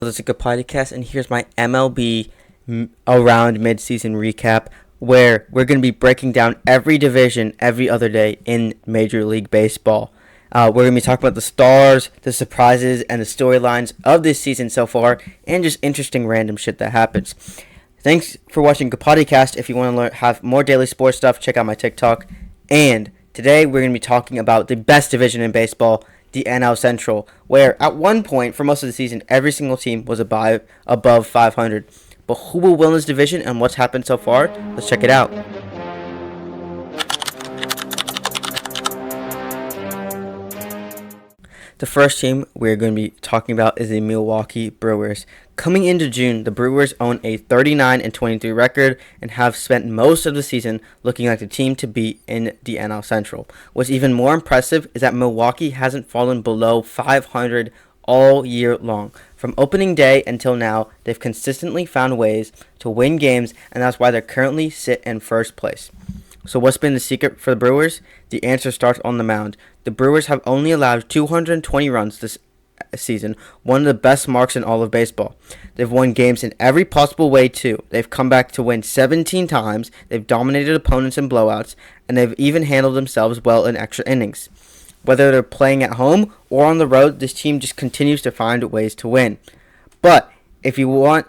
This is a good podcast, and here's my MLB around midseason recap, where we're going to be breaking down every division every other day in Major League Baseball. We're going to be talking about the stars, the surprises, and the storylines of this season so far, and just interesting random shit that happens. Thanks for watching the podcast. If you want to have more daily sports stuff, check out my TikTok. And today we're going to be talking about the best division in baseball, the NL Central, where at one point for most of the season, every single team was above 500. But who will win this division and what's happened so far? Let's check it out. The first team we're going to be talking about is the Milwaukee Brewers. Coming into June, the Brewers own a 39-23 record and have spent most of the season looking like the team to beat in the NL Central. What's even more impressive is that Milwaukee hasn't fallen below 500 all year long. From opening day until now, they've consistently found ways to win games, and that's why they currently sit in first place. So what's been the secret for the Brewers? The answer starts on the mound. The Brewers have only allowed 220 runs this season, one of the best marks in all of baseball. They've won games in every possible way too. They've come back to win 17 times, they've dominated opponents in blowouts, and they've even handled themselves well in extra innings. Whether they're playing at home or on the road, this team just continues to find ways to win. But if you're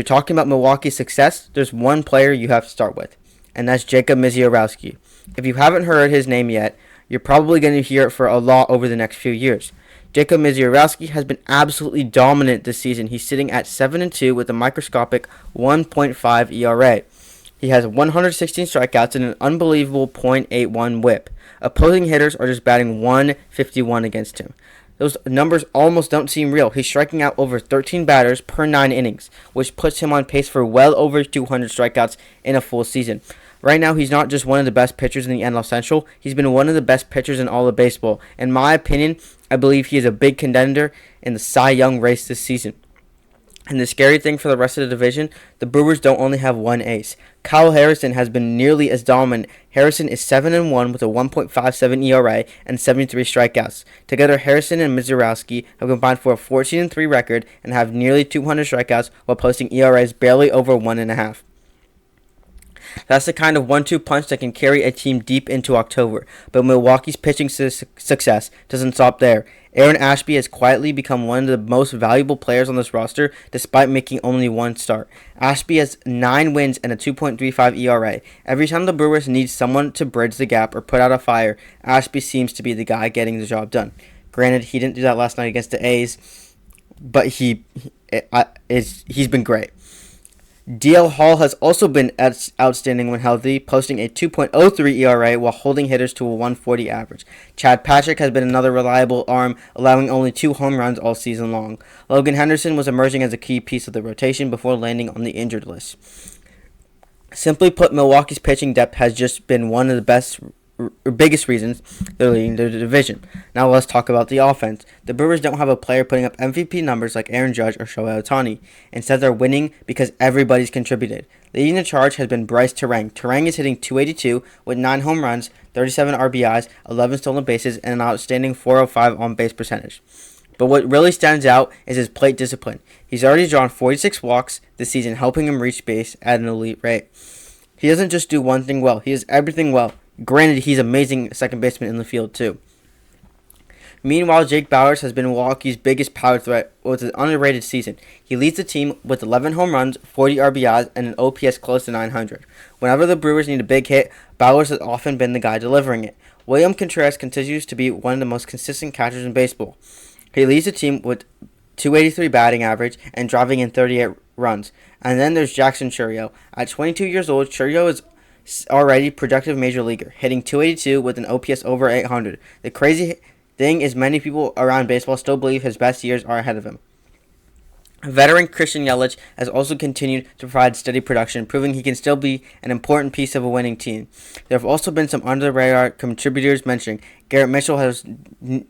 talking about Milwaukee's success, there's one player you have to start with, and that's Jacob Misiorowski. If you haven't heard his name yet, you're probably going to hear it for a lot over the next few years. Jacob Misiorowski has been absolutely dominant this season. He's sitting at 7-2 with a microscopic 1.5 ERA. He has 116 strikeouts and an unbelievable .81 whip. Opposing hitters are just batting 151 against him. Those numbers almost don't seem real. He's striking out over 13 batters per 9 innings, which puts him on pace for well over 200 strikeouts in a full season. Right now, he's not just one of the best pitchers in the NL Central. He's been one of the best pitchers in all of baseball. In my opinion, I believe he is a big contender in the Cy Young race this season. And the scary thing for the rest of the division, the Brewers don't only have one ace. Kyle Harrison has been nearly as dominant. Harrison is 7-1 with a 1.57 ERA and 73 strikeouts. Together, Harrison and Misiorowski have combined for a 14-3 record and have nearly 200 strikeouts while posting ERAs barely over 1.5. That's the kind of 1-2 punch that can carry a team deep into October. But Milwaukee's pitching success doesn't stop there. Aaron Ashby has quietly become one of the most valuable players on this roster despite making only one start. Ashby has 9 wins and a 2.35 ERA. Every time the Brewers need someone to bridge the gap or put out a fire, Ashby seems to be the guy getting the job done. Granted, he didn't do that last night against the A's, but he's been great. DL Hall has also been outstanding when healthy, posting a 2.03 ERA while holding hitters to a 140 average. Chad Patrick has been another reliable arm, allowing only 2 home runs all season long. Logan Henderson was emerging as a key piece of the rotation before landing on the injured list. Simply put, Milwaukee's pitching depth has just been one of the biggest reasons they're leading the division. Now let's talk about the offense. The Brewers don't have a player putting up MVP numbers like Aaron Judge or Shohei Ohtani. Instead, they're winning because everybody's contributed. Leading the charge has been Bryce Turang. Turang is hitting .282 with 9 home runs, 37 RBIs, 11 stolen bases, and an outstanding .405 on-base percentage. But what really stands out is his plate discipline. He's already drawn 46 walks this season, helping him reach base at an elite rate. He doesn't just do one thing well, he does everything well. Granted, he's amazing second baseman in the field, too. Meanwhile, Jake Bauers has been Milwaukee's biggest power threat with an underrated season. He leads the team with 11 home runs, 40 RBIs, and an OPS close to 900. Whenever the Brewers need a big hit, Bauers has often been the guy delivering it. William Contreras continues to be one of the most consistent catchers in baseball. He leads the team with .283 batting average and driving in 38 runs. And then there's Jackson Chourio. At 22 years old, Chourio is already productive major leaguer, hitting .282 with an OPS over 800. The crazy thing is many people around baseball still believe his best years are ahead of him. Veteran Christian Yelich has also continued to provide steady production, proving he can still be an important piece of a winning team. There have also been some under-the-radar contributors mentioning Garrett Mitchell has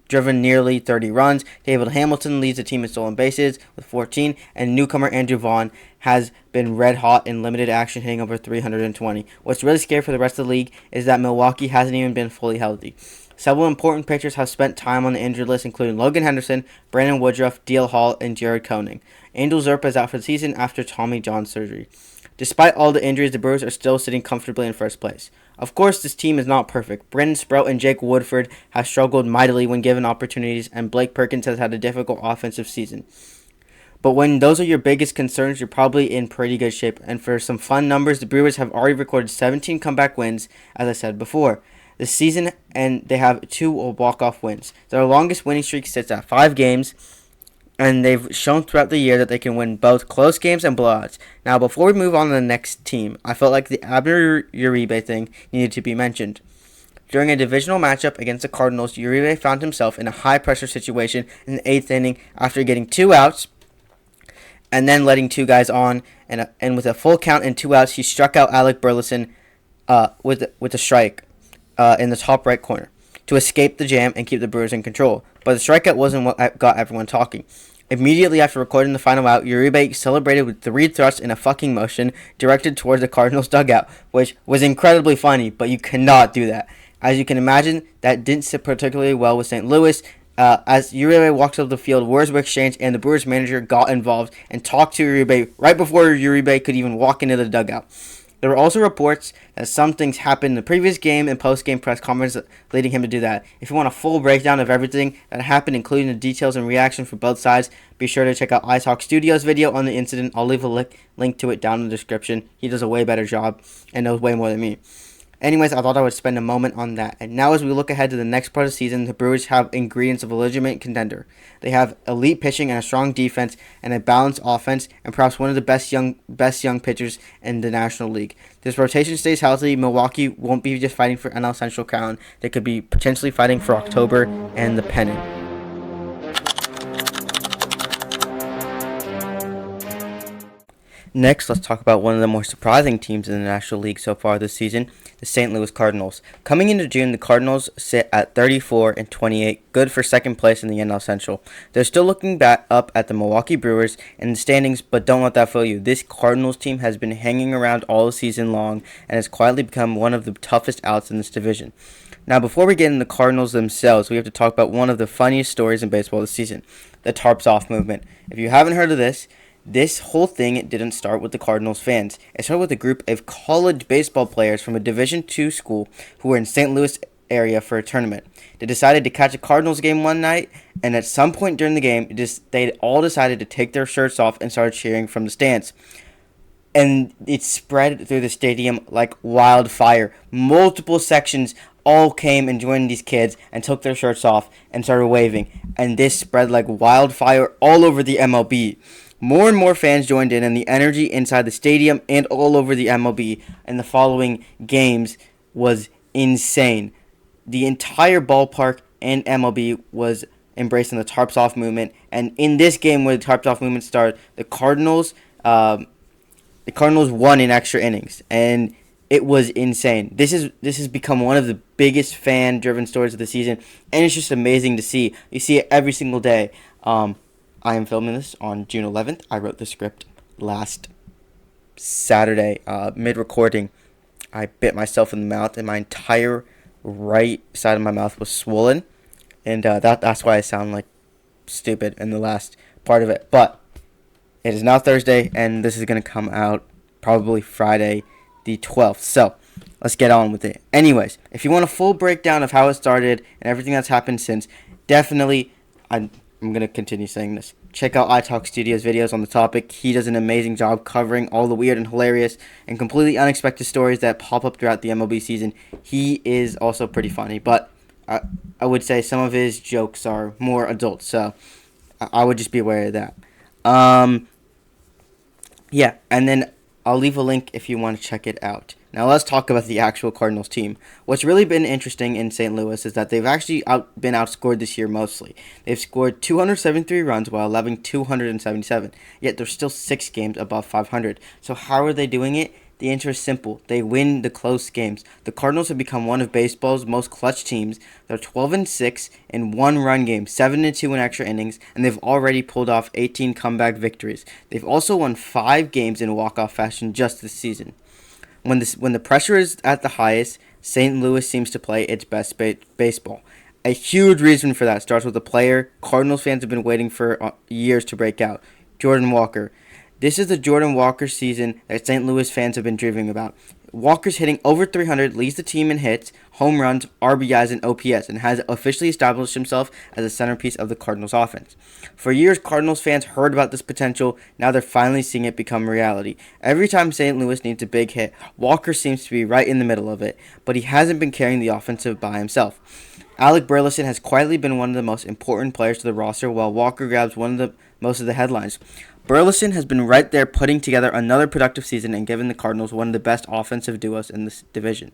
driven nearly 30 runs, David Hamilton leads the team in stolen bases with 14, and newcomer Andrew Vaughn has been red hot in limited action, hitting over 320. What's really scary for the rest of the league is that Milwaukee hasn't even been fully healthy. Several important pitchers have spent time on the injured list, including Logan Henderson, Brandon Woodruff, DL Hall, and Jared Koenig. Angel Zerpa is out for the season after Tommy John surgery. Despite all the injuries, the Brewers are still sitting comfortably in first place. Of course, this team is not perfect. Brendan Sprout and Jake Woodford have struggled mightily when given opportunities, and Blake Perkins has had a difficult offensive season. But when those are your biggest concerns, you're probably in pretty good shape. And for some fun numbers, the Brewers have already recorded 17 comeback wins, as I said before, this season, and they have 2 walk-off wins. Their longest winning streak sits at 5 games, and they've shown throughout the year that they can win both close games and blowouts. Now, before we move on to the next team, I felt like the Abner Uribe thing needed to be mentioned. During a divisional matchup against the Cardinals, Uribe found himself in a high-pressure situation in the 8th inning after getting 2 outs and then letting 2 guys on. And with a full count and 2 outs, he struck out Alec Burleson with a strike in the top right corner to escape the jam and keep the Brewers in control. But the strikeout wasn't what got everyone talking. Immediately after recording the final out, Uribe celebrated with 3 thrusts in a fucking motion directed towards the Cardinals dugout, which was incredibly funny, but you cannot do that. As you can imagine, that didn't sit particularly well with St. Louis. As Uribe walks up the field, words were exchanged, and the Brewers manager got involved and talked to Uribe right before Uribe could even walk into the dugout. There were also reports that some things happened in the previous game and post-game press conference leading him to do that. If you want a full breakdown of everything that happened, including the details and reaction from both sides, be sure to check out iTalk Studios' video on the incident. I'll leave a link to it down in the description. He does a way better job and knows way more than me. Anyways, I thought I would spend a moment on that. And now as we look ahead to the next part of the season, the Brewers have ingredients of a legitimate contender. They have elite pitching and a strong defense and a balanced offense and perhaps one of the best young pitchers in the National League. If this rotation stays healthy, Milwaukee won't be just fighting for NL Central crown. They could be potentially fighting for October and the pennant. Next, let's talk about one of the more surprising teams in the National League so far this season, the St. Louis Cardinals. Coming into June, the Cardinals sit at 34-28, good for second place in the NL Central. They're still looking back up at the Milwaukee Brewers in the standings, but don't let that fool you. This Cardinals team has been hanging around all season long and has quietly become one of the toughest outs in this division. Now, before we get into the Cardinals themselves, we have to talk about one of the funniest stories in baseball this season, the Tarps Off movement. If you haven't heard of this whole thing didn't start with the Cardinals fans. It started with a group of college baseball players from a Division II school who were in St. Louis area for a tournament. They decided to catch a Cardinals game one night, and at some point during the game, they all decided to take their shirts off and started cheering from the stands. And it spread through the stadium like wildfire. Multiple sections all came and joined these kids and took their shirts off and started waving. And this spread like wildfire all over the MLB. More and more fans joined in, and the energy inside the stadium and all over the MLB in the following games was insane. The entire ballpark and MLB was embracing the Tarps Off movement, and in this game where the Tarps Off movement started, the Cardinals won in extra innings, and it was insane. This has become one of the biggest fan-driven stories of the season, and it's just amazing to see. You see it every single day. I am filming this on June 11th. I wrote the script last Saturday, mid-recording. I bit myself in the mouth, and my entire right side of my mouth was swollen. And that's why I sound like stupid in the last part of it. But it is now Thursday, and this is going to come out probably Friday the 12th. So let's get on with it. Anyways, if you want a full breakdown of how it started and everything that's happened since, definitely I'm going to continue saying this. Check out iTalk Studios videos on the topic. He does an amazing job covering all the weird and hilarious and completely unexpected stories that pop up throughout the MLB season. He is also pretty funny, but I would say some of his jokes are more adult, so I would just be aware of that. Yeah, and then I'll leave a link if you want to check it out. Now let's talk about the actual Cardinals team. What's really been interesting in St. Louis is that they've actually been outscored this year mostly. They've scored 273 runs while allowing 277, yet they're still 6 games above 500. So how are they doing it? The answer is simple. They win the close games. The Cardinals have become one of baseball's most clutch teams. They're 12-6 in one-run games, 7-2 in extra innings, and they've already pulled off 18 comeback victories. They've also won 5 games in walk-off fashion just this season. When the pressure is at the highest, St. Louis seems to play its best baseball. A huge reason for that starts with a player Cardinals fans have been waiting for years to break out. Jordan Walker. This is the Jordan Walker season that St. Louis fans have been dreaming about. Walker's hitting over 300, leads the team in hits, home runs, RBIs, and OPS, and has officially established himself as a centerpiece of the Cardinals offense. For years, Cardinals fans heard about this potential. Now they're finally seeing it become reality. Every time St. Louis needs a big hit, Walker seems to be right in the middle of it, but he hasn't been carrying the offensive by himself. Alec Burleson has quietly been one of the most important players to the roster, while Walker grabs most of the headlines. Burleson has been right there putting together another productive season and given the Cardinals one of the best offensive duos in this division.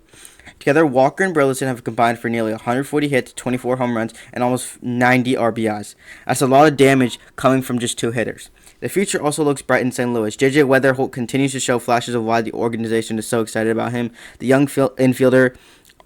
Together, Walker and Burleson have combined for nearly 140 hits, 24 home runs, and almost 90 RBIs. That's a lot of damage coming from just two hitters. The future also looks bright in St. Louis. J.J. Weatherholt continues to show flashes of why the organization is so excited about him. The young infielder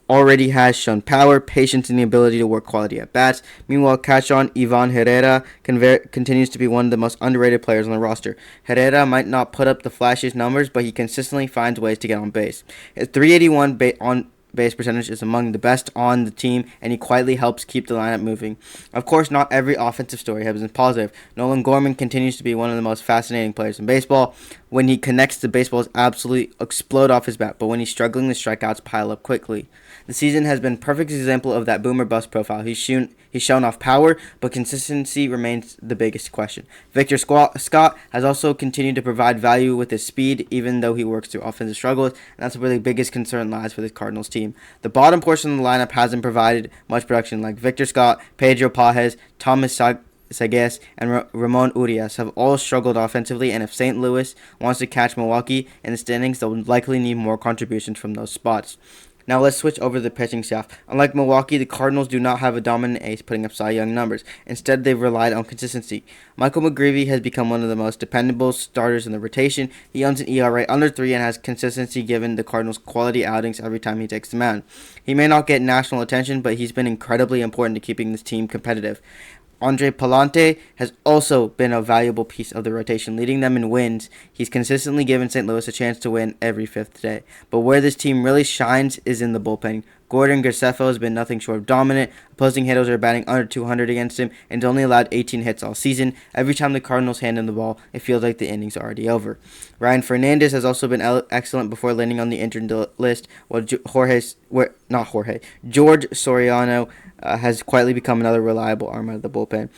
already has shown power, patience, and the ability to work quality at bats. Meanwhile, catch-on Ivan Herrera continues to be one of the most underrated players on the roster. Herrera might not put up the flashiest numbers, but he consistently finds ways to get on base. His 381 on base percentage is among the best on the team, and he quietly helps keep the lineup moving. Of course, not every offensive story has been positive. Nolan Gorman continues to be one of the most fascinating players in baseball. When he connects, the baseballs absolutely explode off his bat, but when he's struggling, the strikeouts pile up quickly. The season has been a perfect example of that boomer bust profile. He's shown off power, but consistency remains the biggest question. Victor Scott has also continued to provide value with his speed, even though he works through offensive struggles, and that's where the biggest concern lies for the Cardinals team. The bottom portion of the lineup hasn't provided much production, like Victor Scott, Pedro Pages, Thomas Sagues, and Ramon Urias have all struggled offensively, and if St. Louis wants to catch Milwaukee in the standings, they'll likely need more contributions from those spots. Now let's switch over to the pitching staff. Unlike Milwaukee, the Cardinals do not have a dominant ace putting up Cy Young numbers. Instead, they've relied on consistency. Michael McGreevy has become one of the most dependable starters in the rotation. He owns an ERA under 3 and has consistency given the Cardinals quality outings every time he takes the mound. He may not get national attention, but he's been incredibly important to keeping this team competitive. Andre Palante has also been a valuable piece of the rotation, leading them in wins. He's consistently given St. Louis a chance to win every fifth day. But where this team really shines is in the bullpen. Gordon Graceffo has been nothing short of dominant. Opposing hitters are batting under 200 against him and only allowed 18 hits all season. Every time the Cardinals hand him the ball, it feels like the inning's already over. Ryan Fernandez has also been excellent before landing on the injured list, while George Soriano has quietly become another reliable arm out of the bullpen.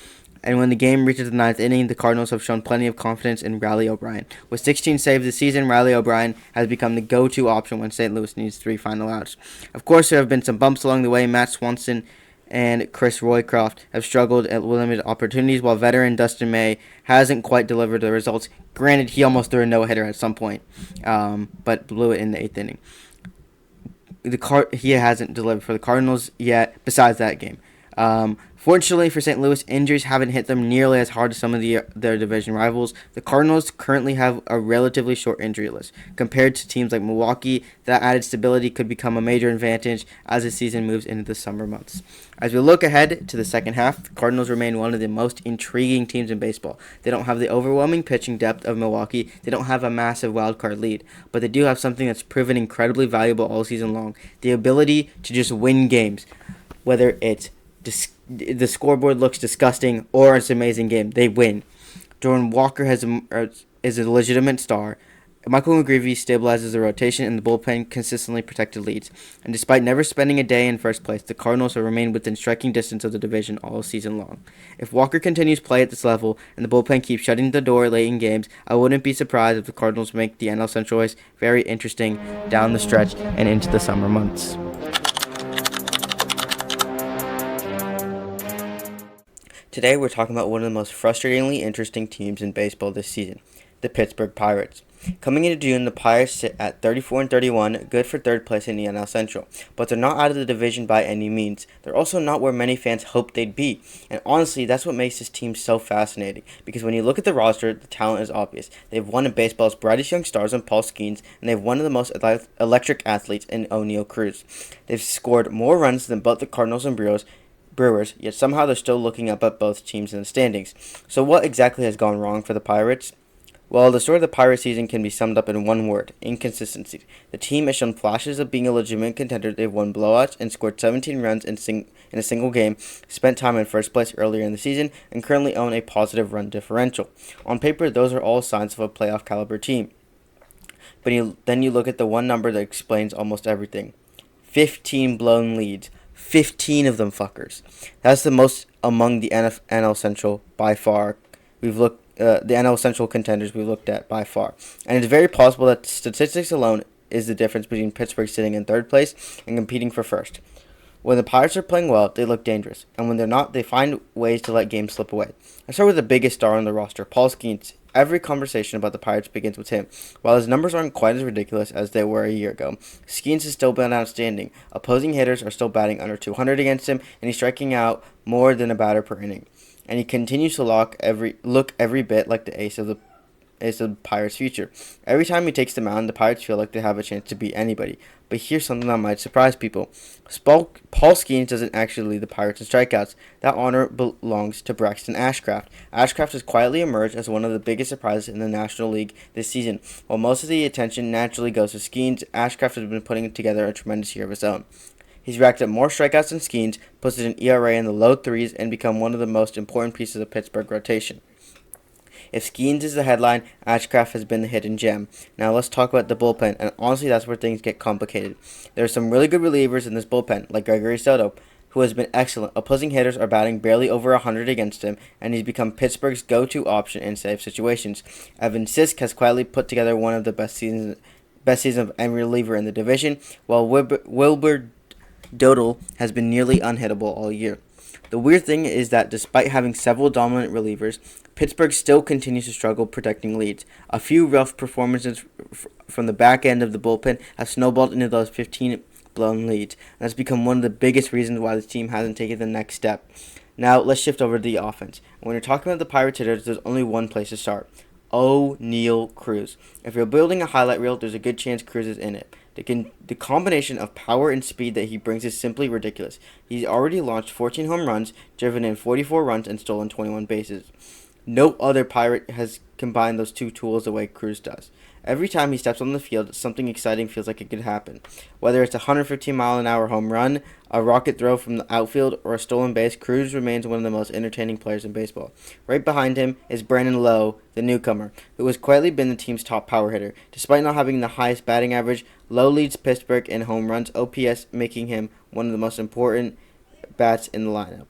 And when the game reaches the ninth inning, the Cardinals have shown plenty of confidence in Riley O'Brien. With 16 saves this season, Riley O'Brien has become the go-to option when St. Louis needs 3 final outs. Of course, there have been some bumps along the way. Matt Swanson and Chris Roycroft have struggled at limited opportunities, while veteran Dustin May hasn't quite delivered the results. Granted, he almost threw a no-hitter at some point, but blew it in the 8th inning. He hasn't delivered for the Cardinals yet, besides that game. Fortunately for St. Louis, injuries haven't hit them nearly as hard as some of their division rivals. The Cardinals currently have a relatively short injury list. Compared to teams like Milwaukee, that added stability could become a major advantage as the season moves into the summer months. As we look ahead to the second half, the Cardinals remain one of the most intriguing teams in baseball. They don't have the overwhelming pitching depth of Milwaukee. They don't have a massive wildcard lead, but they do have something that's proven incredibly valuable all season long: the ability to just win games, whether it's the scoreboard looks disgusting or it's an amazing game. They win. Jordan Walker is a legitimate star. Michael McGreevy stabilizes the rotation, and the bullpen consistently protected leads. And despite never spending a day in first place, the Cardinals have remained within striking distance of the division all season long. If Walker continues play at this level and the bullpen keeps shutting the door late in games, I wouldn't be surprised if the Cardinals make the NL Central race very interesting down the stretch and into the summer months. Today we're talking about one of the most frustratingly interesting teams in baseball this season, the Pittsburgh Pirates. Coming into June, the Pirates sit at 34-31, good for third place in the NL Central, but they're not out of the division by any means. They're also not where many fans hoped they'd be, and honestly, that's what makes this team so fascinating, because when you look at the roster, the talent is obvious. They've one of baseball's brightest young stars in Paul Skeens, and they've one of the most electric athletes in O'Neal Cruz. They've scored more runs than both the Cardinals and Brewers, yet somehow they're still looking up at both teams in the standings. So what exactly has gone wrong for the Pirates? Well, the story of the Pirates season can be summed up in one word: inconsistency. The team has shown flashes of being a legitimate contender. They've won blowouts and scored 17 runs in a single game, spent time in first place earlier in the season, and currently own a positive run differential. On paper, those are all signs of a playoff caliber team. But then you look at the one number that explains almost everything: 15 blown leads. 15 of them fuckers. That's the most among the NL Central by far. The NL Central contenders we've looked at by far. And it's very possible that statistics alone is the difference between Pittsburgh sitting in third place and competing for first. When the Pirates are playing well, they look dangerous, and when they're not, they find ways to let games slip away. I start with the biggest star on the roster, Paul Skeens. Every conversation about the Pirates begins with him. While his numbers aren't quite as ridiculous as they were a year ago, Skeens has still been outstanding. Opposing hitters are still batting under 200 against him, and he's striking out more than a batter per inning. And he continues to look every bit like the ace of the Pirates' future. Every time he takes the mound, the Pirates feel like they have a chance to beat anybody. But here's something that might surprise people. Paul Skeens doesn't actually lead the Pirates in strikeouts. That honor belongs to Braxton Ashcraft. Ashcraft has quietly emerged as one of the biggest surprises in the National League this season. While most of the attention naturally goes to Skeens, Ashcraft has been putting together a tremendous year of his own. He's racked up more strikeouts than Skeens, posted an ERA in the low threes, and become one of the most important pieces of Pittsburgh rotation. If Skeens is the headline, Ashcraft has been the hidden gem. Now let's talk about the bullpen, and honestly that's where things get complicated. There are some really good relievers in this bullpen, like Gregory Soto, who has been excellent. Opposing hitters are batting barely over 100 against him, and he's become Pittsburgh's go-to option in safe situations. Evan Sisk has quietly put together one of the best seasons of any reliever in the division, while Wilbur Dodal has been nearly unhittable all year. The weird thing is that despite having several dominant relievers, Pittsburgh still continues to struggle protecting leads. A few rough performances from the back end of the bullpen have snowballed into those 15 blown leads, and that's become one of the biggest reasons why the team hasn't taken the next step. Now, let's shift over to the offense. When you're talking about the Pirates hitters, there's only one place to start: O'Neal Cruz. If you're building a highlight reel, there's a good chance Cruz is in it. The combination of power and speed that he brings is simply ridiculous. He's already launched 14 home runs, driven in 44 runs, and stolen 21 bases. No other Pirate has combined those two tools the way Cruz does. Every time he steps on the field, something exciting feels like it could happen. Whether it's a 115-mile-an-hour home run, a rocket throw from the outfield, or a stolen base, Cruz remains one of the most entertaining players in baseball. Right behind him is Brandon Lowe, the newcomer, who has quietly been the team's top power hitter. Despite not having the highest batting average, Lowe leads Pittsburgh in home runs, OPS, making him one of the most important bats in the lineup.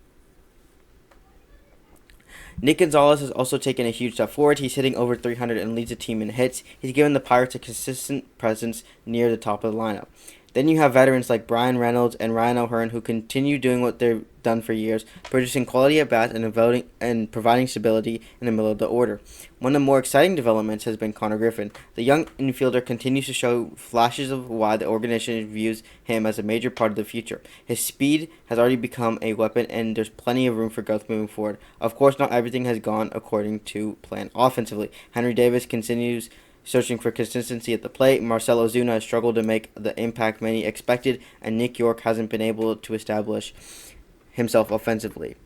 Nick Gonzalez has also taken a huge step forward. He's hitting over 300 and leads the team in hits. He's given the Pirates a consistent presence near the top of the lineup. Then you have veterans like Brian Reynolds and Ryan O'Hearn, who continue doing what they've done for years, producing quality at bats and providing stability in the middle of the order. One of the more exciting developments has been Connor Griffin. The young infielder continues to show flashes of why the organization views him as a major part of the future. His speed has already become a weapon, and there's plenty of room for growth moving forward. Of course, not everything has gone according to plan offensively. Henry Davis continues searching for consistency at the plate. Marcell Ozuna has struggled to make the impact many expected, and Nick York hasn't been able to establish himself offensively.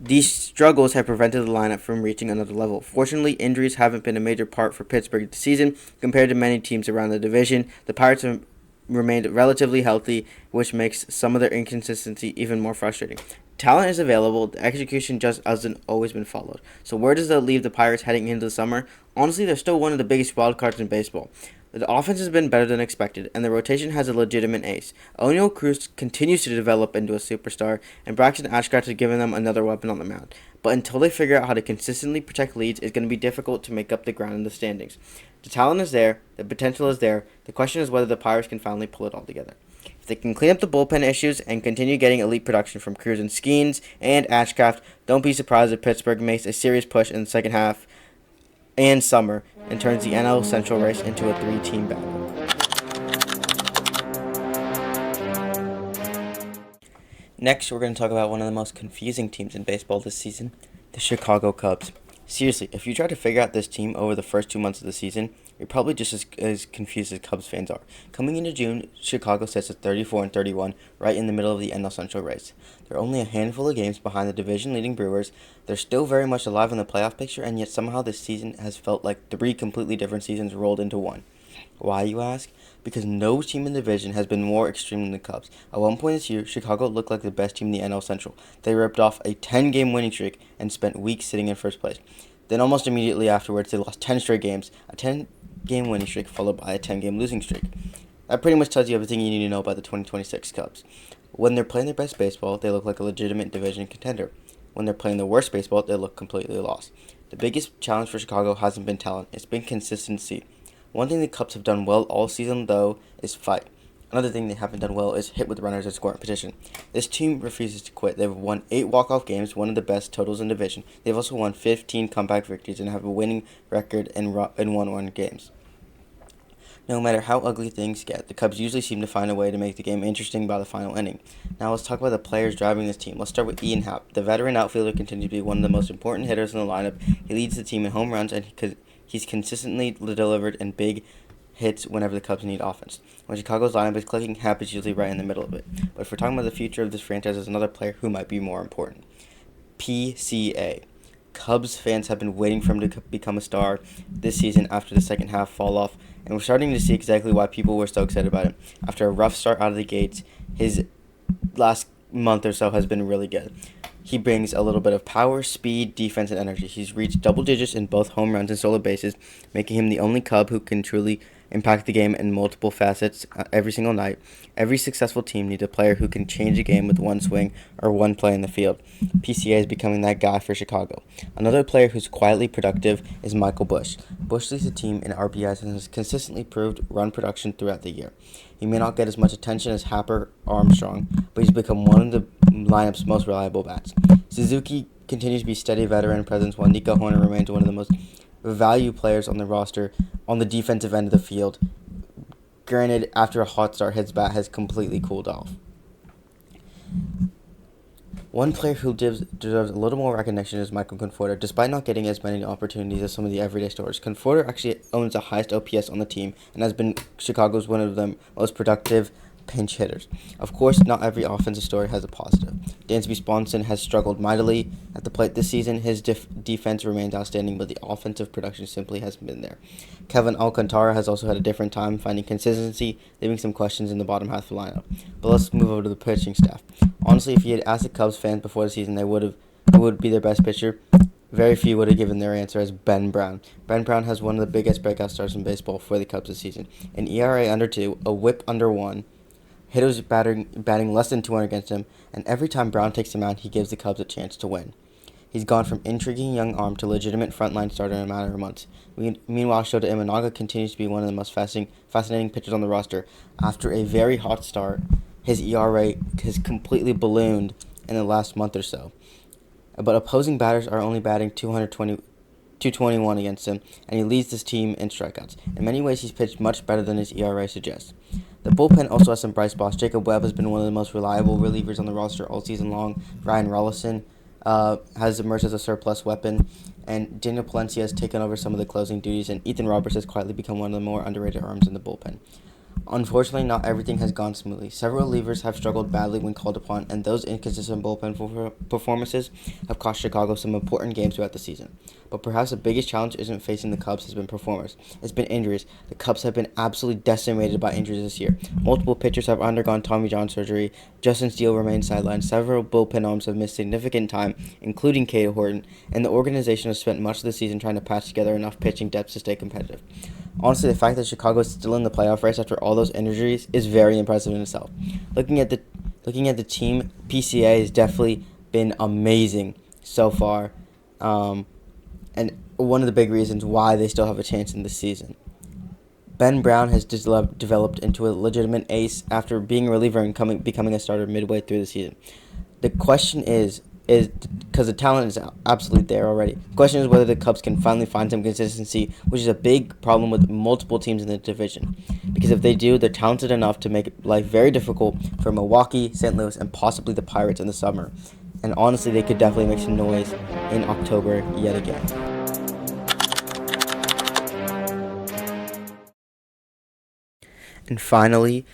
These struggles have prevented the lineup from reaching another level. Fortunately, injuries haven't been a major part for Pittsburgh this season. Compared to many teams around the division, the Pirates have remained relatively healthy, which makes some of their inconsistency even more frustrating. Talent is available, the execution just hasn't always been followed. So where does that leave the Pirates heading into the summer? Honestly, they're still one of the biggest wildcards in baseball. The offense has been better than expected, and the rotation has a legitimate ace. O'Neal Cruz continues to develop into a superstar, and Braxton Ashcraft has given them another weapon on the mound. But until they figure out how to consistently protect leads, it's going to be difficult to make up the ground in the standings. The talent is there, the potential is there. The question is whether the Pirates can finally pull it all together. If they can clean up the bullpen issues and continue getting elite production from Cruz and Skeens and Ashcraft, don't be surprised if Pittsburgh makes a serious push in the second half and summer and turns the NL Central race into a 3-team battle. Next, we're going to talk about one of the most confusing teams in baseball this season, the Chicago Cubs. Seriously, if you try to figure out this team over the first 2 months of the season, you're probably just as confused as Cubs fans are. Coming into June, Chicago sits at 34 and 31, right in the middle of the NL Central race. They're only a handful of games behind the division-leading Brewers. They're still very much alive in the playoff picture, and yet somehow this season has felt like three completely different seasons rolled into one. Why, you ask? Because no team in the division has been more extreme than the Cubs. At one point this year, Chicago looked like the best team in the NL Central. They ripped off a 10-game winning streak and spent weeks sitting in first place. Then almost immediately afterwards, they lost 10 straight games, a 10-game winning streak followed by a 10-game losing streak. That pretty much tells you everything you need to know about the 2026 Cubs. When they're playing their best baseball, they look like a legitimate division contender. When they're playing their worst baseball, they look completely lost. The biggest challenge for Chicago hasn't been talent, it's been consistency. One thing the Cubs have done well all season, though, is fight. Another thing they haven't done well is hit with runners and score in position. This team refuses to quit. They've won 8 walk-off games, one of the best totals in the division. They've also won 15 comeback victories and have a winning record in 1-1 games. No matter how ugly things get, the Cubs usually seem to find a way to make the game interesting by the final inning. Now let's talk about the players driving this team. Let's start with Ian Happ. The veteran outfielder continues to be one of the most important hitters in the lineup. He leads the team in home runs, and he's consistently delivered in big hits whenever the Cubs need offense. When Chicago's lineup is clicking, Happ is usually right in the middle of it. But if we're talking about the future of this franchise, there's another player who might be more important. PCA. Cubs fans have been waiting for him to become a star this season after the second half fall off, and we're starting to see exactly why people were so excited about him. After a rough start out of the gates, his last month or so has been really good. He brings a little bit of power, speed, defense, and energy. He's reached double digits in both home runs and solo bases, making him the only Cub who can truly impact the game in multiple facets every single night. Every successful team needs a player who can change a game with one swing or one play in the field. PCA is becoming that guy for Chicago. Another player who's quietly productive is Michael Busch. Busch leads the team in RBIs and has consistently proved run production throughout the year. He may not get as much attention as Happer Armstrong, but he's become one of the lineup's most reliable bats. Suzuki continues to be steady veteran presence, while Nico Hoerner remains one of the most value players on the roster on the defensive end of the field. Granted, after a hot start, his bat has completely cooled off. One player who deserves a little more recognition is Michael Conforto. Despite not getting as many opportunities as some of the everyday stars, Conforto actually owns the highest OPS on the team and has been Chicago's one of the most productive pinch hitters. Of course, not every offensive story has a positive. Dansby Swanson has struggled mightily at the plate this season. His defense remains outstanding, but the offensive production simply hasn't been there. Kevin Alcantara has also had a different time finding consistency, leaving some questions in the bottom half of the lineup. But let's move over to the pitching staff. Honestly, if you had asked the Cubs fans before the season who would be their best pitcher, very few would have given their answer as Ben Brown. Ben Brown has one of the biggest breakout stars in baseball for the Cubs this season. An ERA under 2, a WHIP under 1, hitters batting less than 200 against him, and every time Brown takes him out, he gives the Cubs a chance to win. He's gone from intriguing young arm to legitimate frontline starter in a matter of months. Meanwhile, Shota Imanaga continues to be one of the most fascinating pitchers on the roster. After a very hot start, his ERA has completely ballooned in the last month or so. But opposing batters are only batting 221 against him, and he leads this team in strikeouts. In many ways, he's pitched much better than his ERA suggests. The bullpen also has some bright spots. Jacob Webb has been one of the most reliable relievers on the roster all season long. Ryan Rollison has emerged as a surplus weapon, and Daniel Palencia has taken over some of the closing duties, and Ethan Roberts has quietly become one of the more underrated arms in the bullpen. Unfortunately, not everything has gone smoothly. Several relievers have struggled badly when called upon, and those inconsistent bullpen performances have cost Chicago some important games throughout the season. But perhaps the biggest challenge isn't facing the Cubs, has been performers. It's been injuries. The Cubs have been absolutely decimated by injuries this year. Multiple pitchers have undergone Tommy John surgery. Justin Steele remains sidelined. Several bullpen arms have missed significant time, including Cato Horton, and the organization has spent much of the season trying to patch together enough pitching depth to stay competitive. Honestly, the fact that Chicago is still in the playoff race after all those injuries is very impressive in itself. Looking at the team, PCA has definitely been amazing so far, and one of the big reasons why they still have a chance in this season. Ben Brown has developed into a legitimate ace after being a reliever and becoming a starter midway through the season. The question is because the talent is absolutely there already. The question is whether the Cubs can finally find some consistency, which is a big problem with multiple teams in the division. Because if they do, they're talented enough to make life very difficult for Milwaukee, St. Louis, and possibly the Pirates in the summer. And honestly, they could definitely make some noise in October yet again. And finally,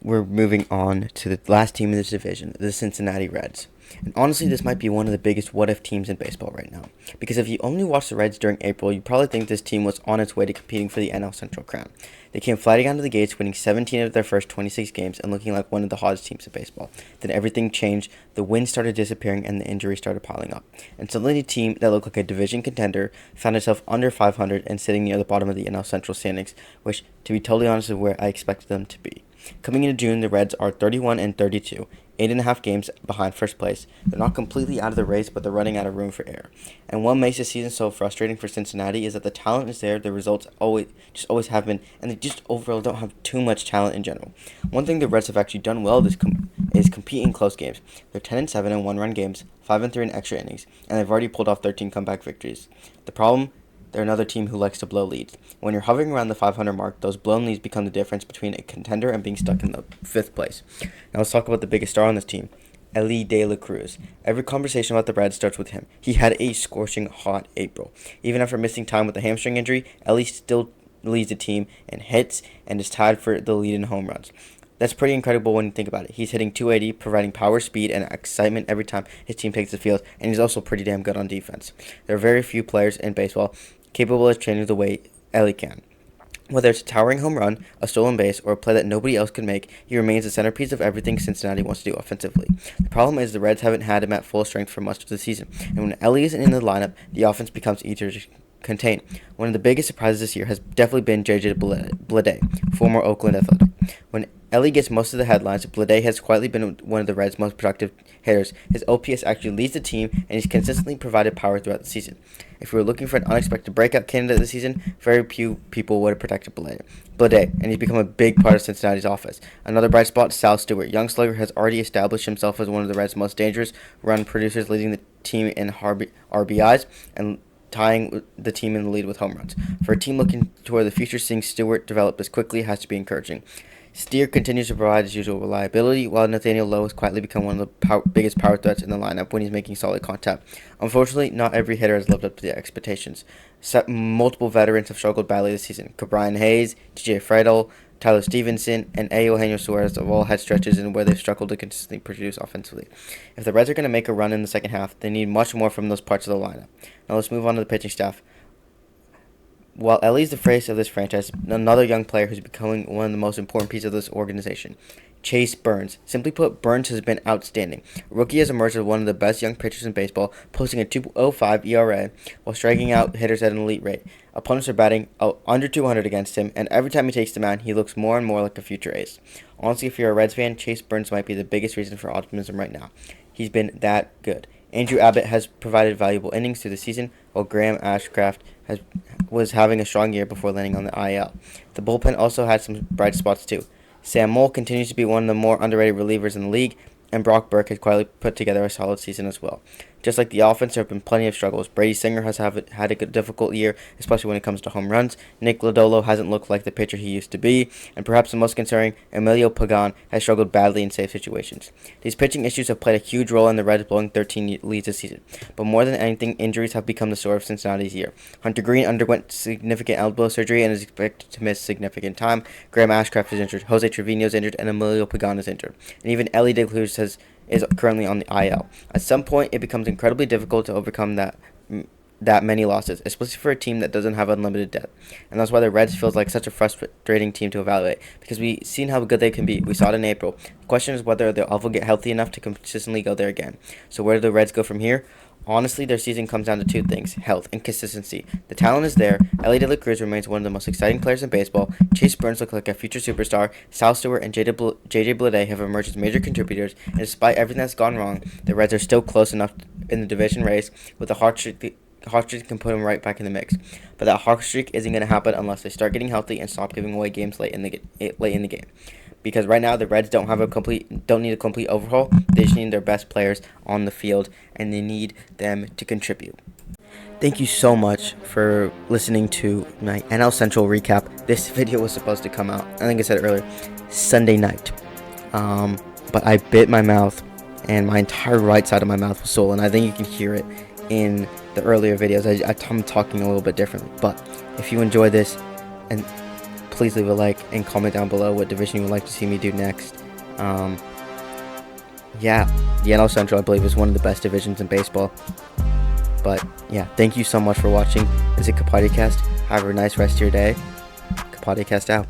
we're moving on to the last team in this division, the Cincinnati Reds. And honestly, this might be one of the biggest what-if teams in baseball right now. Because if you only watch the Reds during April, you probably think this team was on its way to competing for the NL Central crown. They came flying out of the gates, winning 17 of their first 26 games and looking like one of the hottest teams in baseball. Then everything changed, the wins started disappearing, and the injuries started piling up. And suddenly the team that looked like a division contender found itself under 500 and sitting near the bottom of the NL Central standings, which, to be totally honest, is where I expected them to be. Coming into June, the Reds are 31-32, 8.5 games behind first place. They're not completely out of the race, but they're running out of room for error. And what makes this season so frustrating for Cincinnati is that the talent is there, the results always have been, and they just overall don't have too much talent in general. One thing the Reds have actually done well is compete in close games. They're 10-7 in one-run games, 5-3 in extra innings, and they've already pulled off 13 comeback victories. The problem? They're another team who likes to blow leads. When you're hovering around the 500 mark, those blown leads become the difference between a contender and being stuck in the 5th place. Now let's talk about the biggest star on this team, Elly De La Cruz. Every conversation about the Reds starts with him. He had a scorching hot April. Even after missing time with a hamstring injury, Elly still leads the team in hits and is tied for the lead in home runs. That's pretty incredible when you think about it. He's hitting 280, providing power, speed, and excitement every time his team takes the field, and he's also pretty damn good on defense. There are very few players in baseball capable of training the way Elly can. Whether it's a towering home run, a stolen base, or a play that nobody else can make, he remains the centerpiece of everything Cincinnati wants to do offensively. The problem is the Reds haven't had him at full strength for much of the season, and when Elly isn't in the lineup, the offense becomes easier to contain. One of the biggest surprises this year has definitely been J.J. Bleday, former Oakland Athletic. When Elly gets most of the headlines, Bleday has quietly been one of the Reds' most productive hitters. His OPS actually leads the team, and he's consistently provided power throughout the season. If we were looking for an unexpected breakout candidate this season, very few people would have protected Bleday, and he's become a big part of Cincinnati's offense. Another bright spot, Sal Stewart. Young slugger has already established himself as one of the Reds' most dangerous run producers, leading the team in RBIs and tying the team in the lead with home runs. For a team looking toward the future, seeing Stewart develop this quickly has to be encouraging. Steer continues to provide his usual reliability, while Nathaniel Lowe has quietly become one of the biggest power threats in the lineup when he's making solid contact. Unfortunately, not every hitter has lived up to the expectations. Multiple veterans have struggled badly this season. Cabrian Hayes, DJ Friedel, Tyler Stevenson, and Eugenio Suarez have all had stretches in where they've struggled to consistently produce offensively. If the Reds are going to make a run in the second half, they need much more from those parts of the lineup. Now let's move on to the pitching staff. While Elly's the face of this franchise, another young player who's becoming one of the most important pieces of this organization, Chase Burns. Simply put, Burns has been outstanding. Rookie has emerged as one of the best young pitchers in baseball, posting a 2.05 ERA while striking out hitters at an elite rate. Opponents are batting under 200 against him, and every time he takes the mound, he looks more and more like a future ace. Honestly, if you're a Reds fan, Chase Burns might be the biggest reason for optimism right now. He's been that good. Andrew Abbott has provided valuable innings through the season, while Graham Ashcraft was having a strong year before landing on the IL. The bullpen also had some bright spots too. Sam Moll continues to be one of the more underrated relievers in the league, and Brock Burke has quietly put together a solid season as well. Just like the offense, there have been plenty of struggles. Brady Singer has had a difficult year, especially when it comes to home runs. Nick Lodolo hasn't looked like the pitcher he used to be, and perhaps the most concerning, Emilio Pagan has struggled badly in safe situations. These pitching issues have played a huge role in the Reds blowing 13 leads this season, but more than anything, injuries have become the story of Cincinnati's year. Hunter Green underwent significant elbow surgery and is expected to miss significant time. Graham Ashcraft is injured, Jose Trevino is injured, and Emilio Pagan is injured. And even Elly De La Cruz is currently on the IL. At some point, it becomes incredibly difficult to overcome that many losses, especially for a team that doesn't have unlimited depth. And that's why the Reds feels like such a frustrating team to evaluate, because we've seen how good they can be. We saw it in April. The question is whether they'll ever get healthy enough to consistently go there again. So where do the Reds go from here? Honestly, their season comes down to two things, health and consistency. The talent is there. Elly De La Cruz remains one of the most exciting players in baseball. Chase Burns looks like a future superstar. Sal Stewart and J.J. Bleday have emerged as major contributors, and despite everything that's gone wrong, the Reds are still close enough in the division race with a hot streak can put them right back in the mix. But that hot streak isn't going to happen unless they start getting healthy and stop giving away games late in the game. Because right now the Reds don't need a complete overhaul. They just need their best players on the field, and they need them to contribute. Thank you so much for listening to my NL Central recap. This video was supposed to come out, I think I said it earlier, Sunday night. But I bit my mouth, and my entire right side of my mouth was swollen. I think you can hear it in the earlier videos. I'm talking a little bit differently. But if you enjoy this, and please leave a like and comment down below what division you would like to see me do next. Yeah, the NL Central, I believe, is one of the best divisions in baseball. But yeah, thank you so much for watching. This is KapaDiCast. Have a nice rest of your day. KapaDiCast out.